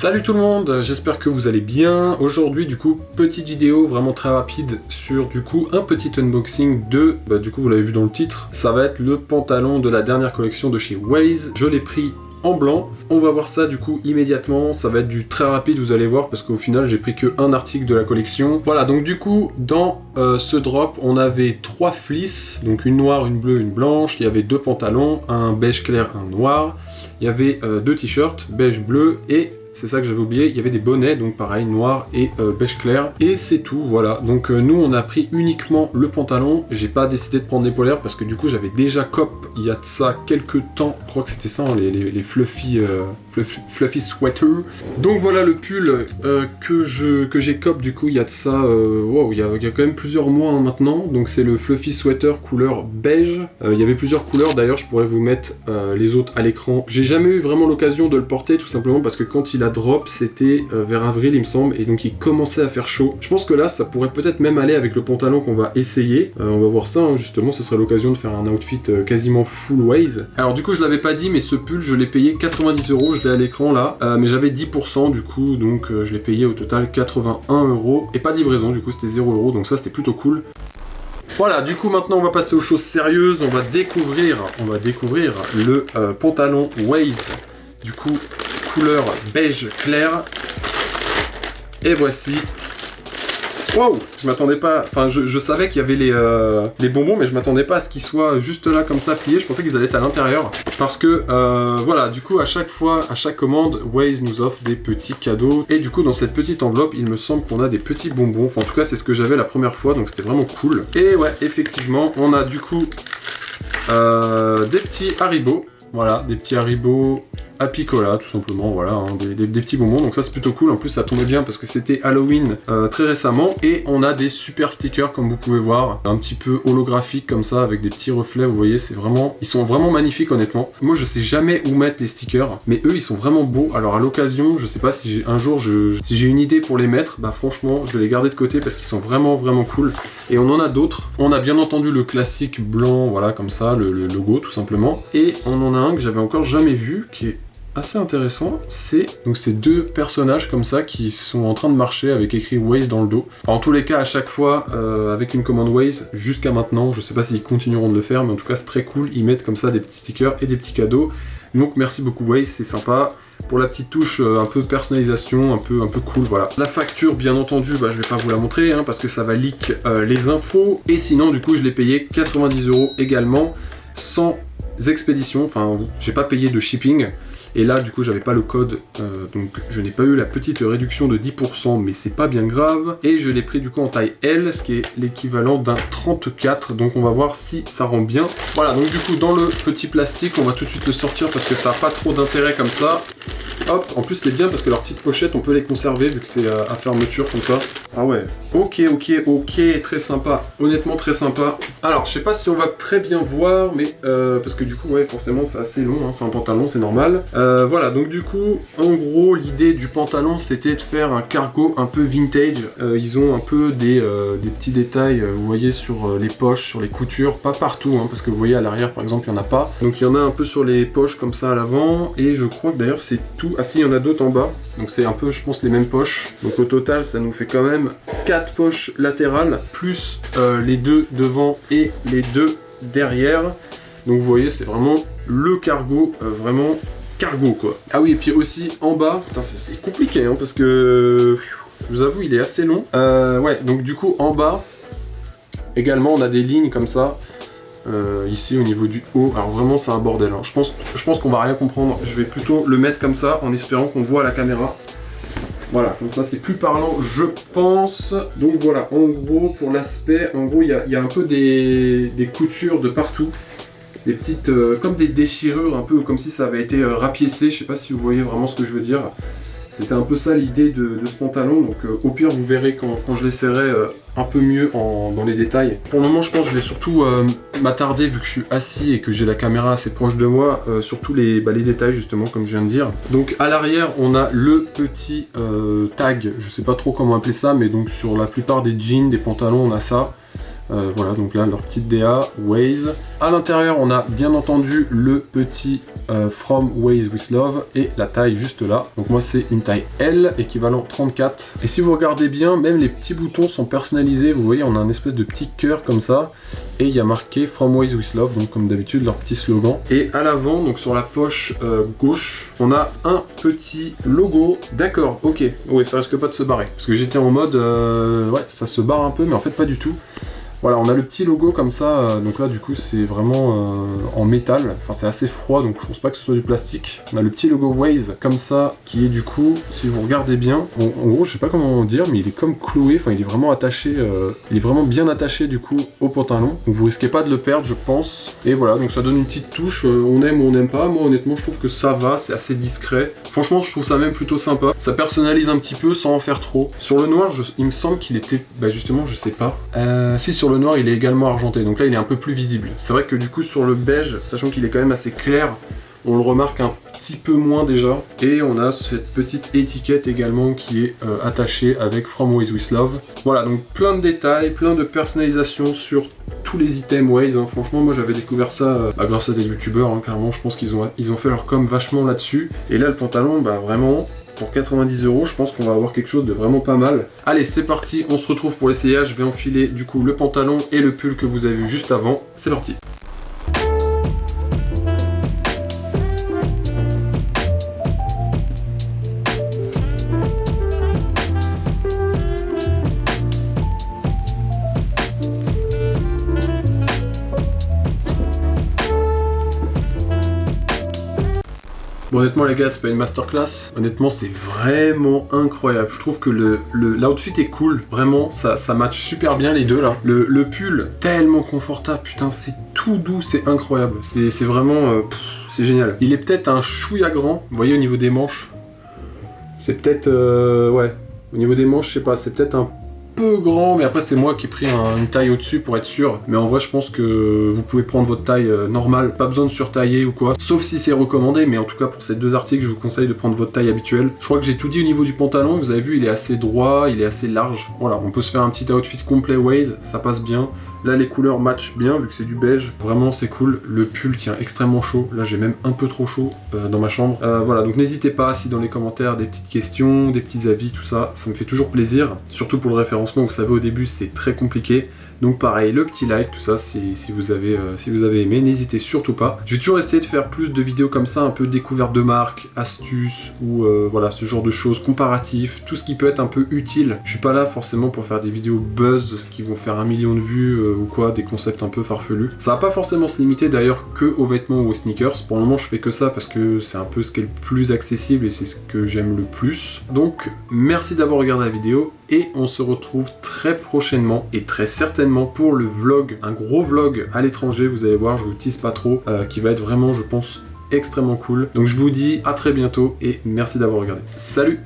Salut tout le monde, j'espère que vous allez bien. Aujourd'hui du coup, petite vidéo vraiment très rapide sur du coup un petit unboxing de, du coup vous l'avez vu dans le titre, ça va être le pantalon de la dernière collection de chez Waze. Je l'ai pris en blanc. On va voir ça du coup immédiatement, ça va être du très rapide, vous allez voir, parce qu'au final j'ai pris que un article de la collection. Voilà, donc du coup dans ce drop on avait 3 fleeces, donc une noire, une bleue, une blanche. Il y avait 2 pantalons, un beige clair, un noir. Il y avait 2 t-shirts, beige, bleu, et c'est ça que j'avais oublié, il y avait des bonnets, donc pareil, noir et beige clair. Et c'est tout, voilà. Donc nous, on a pris uniquement le pantalon. J'ai pas décidé de prendre les polaires parce que du coup, j'avais déjà cop, il y a de ça quelques temps. Je crois que c'était ça, hein, les fluffy sweaters. Donc voilà le pull que j'ai cop, du coup, il y a de ça, wow, il y a quand même plusieurs mois hein, maintenant. Donc c'est le fluffy sweater couleur beige. Il y avait plusieurs couleurs, d'ailleurs, je pourrais vous mettre les autres à l'écran. J'ai jamais eu vraiment l'occasion de le porter, tout simplement parce que quand il a drop, c'était vers avril il me semble, et donc il commençait à faire chaud. Je pense que là ça pourrait peut-être même aller avec le pantalon qu'on va essayer. On va voir ça, hein, justement ce serait l'occasion de faire un outfit quasiment full Waze. Alors du coup je l'avais pas dit, mais ce pull je l'ai payé 90€, je l'ai à l'écran là, mais j'avais 10% du coup, donc je l'ai payé au total 81€, et pas de livraison, du coup c'était 0€, donc ça c'était plutôt cool. Voilà, du coup maintenant on va passer aux choses sérieuses, on va découvrir le pantalon Waze, du coup couleur beige clair. Et voici. Wow, je m'attendais pas, enfin je savais qu'il y avait les bonbons, mais je m'attendais pas à ce qu'ils soient juste là comme ça pliés. Je pensais qu'ils allaient être à l'intérieur, parce que voilà, du coup à chaque fois, à chaque commande, Waze nous offre des petits cadeaux, et du coup dans cette petite enveloppe il me semble qu'on a des petits bonbons. Enfin en tout cas c'est ce que j'avais la première fois, donc c'était vraiment cool. Et ouais, effectivement on a du coup des petits Haribo. Voilà, des petits Haribo Happy Cola, tout simplement, voilà, hein, des petits bonbons, donc ça c'est plutôt cool. En plus ça tombait bien parce que c'était Halloween très récemment. Et on a des super stickers comme vous pouvez voir, un petit peu holographiques comme ça, avec des petits reflets, vous voyez, c'est vraiment, ils sont vraiment magnifiques honnêtement. Moi je sais jamais où mettre les stickers, mais eux ils sont vraiment beaux. Alors à l'occasion, je sais pas si un jour si j'ai une idée pour les mettre, bah franchement je vais les garder de côté parce qu'ils sont vraiment cool. Et on en a d'autres, on a bien entendu le classique blanc, voilà comme ça, le logo tout simplement. Et on en a un que j'avais encore jamais vu, qui est assez intéressant, c'est donc ces 2 personnages comme ça qui sont en train de marcher avec écrit Waze dans le dos. Enfin, en tous les cas à chaque fois avec une commande Waze jusqu'à maintenant, je sais pas s'ils continueront de le faire, mais en tout cas c'est très cool, ils mettent comme ça des petits stickers et des petits cadeaux. Donc merci beaucoup Waze, c'est sympa. Pour la petite touche un peu personnalisation, un peu cool, voilà. La facture bien entendu, je vais pas vous la montrer hein, parce que ça va leak les infos. Et sinon du coup je l'ai payé 90€ également, sans expédition, enfin j'ai pas payé de shipping. Et là du coup j'avais pas le code, donc je n'ai pas eu la petite réduction de 10%, mais c'est pas bien grave. Et je l'ai pris du coup en taille L, ce qui est l'équivalent d'un 34, donc on va voir si ça rend bien. Voilà, donc du coup dans le petit plastique, on va tout de suite le sortir parce que ça n'a pas trop d'intérêt comme ça. Hop, en plus c'est bien parce que leurs petites pochettes on peut les conserver vu que c'est à fermeture comme ça. Ah ouais, ok, très sympa, honnêtement très sympa. Alors je sais pas si on va très bien voir, mais parce que du coup ouais forcément c'est assez long, hein, c'est un pantalon, c'est normal. Voilà, donc du coup en gros l'idée du pantalon c'était de faire un cargo un peu vintage. Ils ont un peu des petits détails, vous voyez, sur les poches, sur les coutures, pas partout hein, parce que vous voyez à l'arrière par exemple il n'y en a pas. Donc il y en a un peu sur les poches comme ça à l'avant, et je crois que d'ailleurs c'est tout. Ah si, il y en a d'autres en bas, donc c'est un peu je pense les mêmes poches. Donc au total ça nous fait quand même 4 poches latérales, plus les 2 devant et les 2 derrière. Donc vous voyez c'est vraiment le cargo, vraiment cargo quoi. Ah oui, et puis aussi en bas, putain c'est compliqué hein, parce que je vous avoue il est assez long. Ouais, donc du coup en bas également on a des lignes comme ça. Ici au niveau du haut, alors vraiment c'est un bordel hein. Je pense qu'on va rien comprendre. Je vais plutôt le mettre comme ça en espérant qu'on voit à la caméra. Voilà, comme ça c'est plus parlant je pense. Donc voilà, en gros pour l'aspect, en gros il y a un peu des coutures de partout. Des petites, comme des déchirures, un peu comme si ça avait été rapiécé. Je sais pas si vous voyez vraiment ce que je veux dire. C'était un peu ça l'idée de ce pantalon, donc au pire vous verrez quand je l'essaierai un peu mieux dans les détails. Pour le moment je pense que je vais surtout m'attarder, vu que je suis assis et que j'ai la caméra assez proche de moi, sur tous les détails justement comme je viens de dire. Donc à l'arrière on a le petit tag, je sais pas trop comment appeler ça, mais donc sur la plupart des jeans, des pantalons on a ça. Voilà, donc là, leur petite DA, Waze. À l'intérieur, on a bien entendu le petit From Waze with Love et la taille juste là. Donc moi, c'est une taille L, équivalent 34. Et si vous regardez bien, même les petits boutons sont personnalisés. Vous voyez, on a un espèce de petit cœur comme ça. Et il y a marqué From Waze with Love, donc comme d'habitude, leur petit slogan. Et à l'avant, donc sur la poche gauche, on a un petit logo. D'accord, ok. Oui, ça risque pas de se barrer. Parce que j'étais en mode, ouais, ça se barre un peu, mais en fait pas du tout. Voilà, on a le petit logo comme ça, donc là du coup c'est vraiment en métal, enfin c'est assez froid donc je pense pas que ce soit du plastique. On a le petit logo Waze comme ça qui est du coup, si vous regardez bien, en gros je sais pas comment dire mais il est comme cloué, enfin il est vraiment attaché, il est vraiment bien attaché du coup au pantalon. Donc vous risquez pas de le perdre je pense. Et voilà, donc ça donne une petite touche, on aime ou on n'aime pas. Moi honnêtement je trouve que ça va, c'est assez discret. Franchement je trouve ça même plutôt sympa. Ça personnalise un petit peu sans en faire trop. Sur le noir, il me semble qu'il était, bah justement je sais pas. Si sur le noir il est également argenté, donc là il est un peu plus visible. C'est vrai que du coup sur le beige, sachant qu'il est quand même assez clair, on le remarque un petit peu moins déjà. Et on a cette petite étiquette également qui est attachée avec From Waze with Love. Voilà, donc plein de détails, plein de personnalisation sur tous les items Waze, hein. Franchement moi j'avais découvert ça grâce à des youtubeurs, hein. Clairement je pense qu'ils ont fait leur com vachement là-dessus. Et là le pantalon, bah vraiment... Pour 90 €, je pense qu'on va avoir quelque chose de vraiment pas mal. Allez, c'est parti, on se retrouve pour l'essayage. Je vais enfiler du coup le pantalon et le pull que vous avez vu juste avant. C'est parti. Bon, honnêtement les gars, c'est pas une masterclass. Honnêtement, c'est vraiment incroyable. Je trouve que l'outfit est cool. Vraiment, ça match super bien les deux là. Le pull, tellement confortable. Putain, c'est tout doux, c'est incroyable. C'est vraiment... c'est génial. Il est peut-être un chouïa grand. Vous voyez au niveau des manches. C'est peut-être... ouais. Au niveau des manches, je sais pas, c'est peut-être un peu grand, mais après c'est moi qui ai pris une taille au-dessus pour être sûr. Mais en vrai je pense que vous pouvez prendre votre taille normale, pas besoin de surtailler ou quoi, sauf si c'est recommandé. Mais en tout cas pour ces deux articles je vous conseille de prendre votre taille habituelle. Je crois que j'ai tout dit au niveau du pantalon, vous avez vu il est assez droit, il est assez large. Voilà, on peut se faire un petit outfit complet Waze, ça passe bien. Là les couleurs matchent bien vu que c'est du beige, vraiment c'est cool. Le pull tient extrêmement chaud, là j'ai même un peu trop chaud dans ma chambre. Voilà, donc n'hésitez pas si dans les commentaires des petites questions, des petits avis, tout ça, ça me fait toujours plaisir. Surtout pour le référencement, vous savez au début c'est très compliqué. Donc pareil, le petit like, tout ça, si vous avez aimé, n'hésitez surtout pas. Je vais toujours essayer de faire plus de vidéos comme ça, un peu découverte de marques, astuces, ou voilà, ce genre de choses, comparatifs, tout ce qui peut être un peu utile. Je suis pas là forcément pour faire des vidéos buzz qui vont faire 1 million de vues ou quoi, des concepts un peu farfelus. Ça va pas forcément se limiter d'ailleurs que aux vêtements ou aux sneakers. Pour le moment, je fais que ça parce que c'est un peu ce qui est le plus accessible et c'est ce que j'aime le plus. Donc, merci d'avoir regardé la vidéo et on se retrouve très prochainement et très certainement pour le vlog, un gros vlog à l'étranger, vous allez voir, je vous tease pas trop, qui va être vraiment, je pense, extrêmement cool. Donc je vous dis à très bientôt et merci d'avoir regardé. Salut!